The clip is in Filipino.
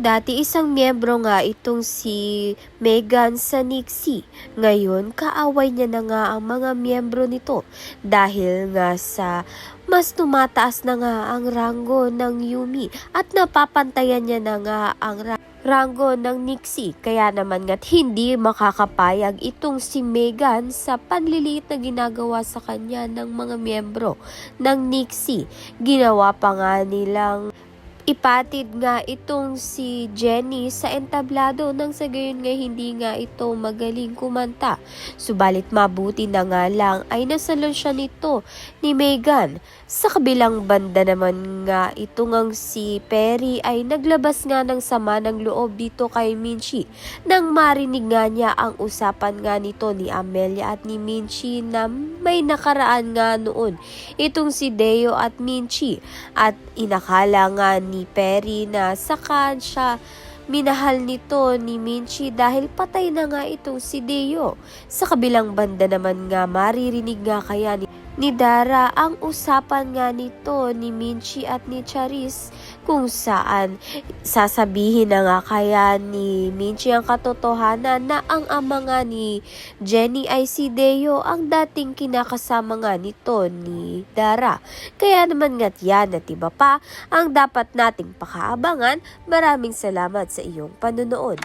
dati isang miyembro nga itong si Megan sa Nixie. Ngayon, kaaway niya na nga ang mga miyembro nito dahil nga sa mas tumataas na nga ang ranggo ng Yumi at napapantayan niya na nga ang ranggo ng Nixie. Kaya naman nga't hindi makakapayag itong si Megan sa panliliit na ginagawa sa kanya ng mga miyembro ng Nixie. Ginawa pa nga nilang ipatid nga itong si Jenny sa entablado nang sa gayon nga hindi nga ito magaling kumanta. Subalit mabuti na nga lang ay nasalon siya nito ni Megan. Sa kabilang banda naman nga ito ngang si Perry ay naglabas nga ng sama ng loob dito kay Minchi nang marinig nga niya ang usapan nga nito ni Amelia at ni Minchi na may nakaraan nga noon itong si Deo at Minchi at inakala nga ni Perry na saka siya minahal nito ni Minchi dahil patay na nga itong si Deo. Sa kabilang banda naman nga maririnig nga kaya ni Dara ang usapan nga nito ni Minchi at ni Charis kung saan sasabihin na nga kaya ni Minchi ang katotohanan na ang ama nga ni Jenny ay si Deo ang dating kinakasama nga nito ni Dara. Kaya naman nga't yan at iba pa ang dapat nating pakaabangan. Maraming salamat sa iyong panonood.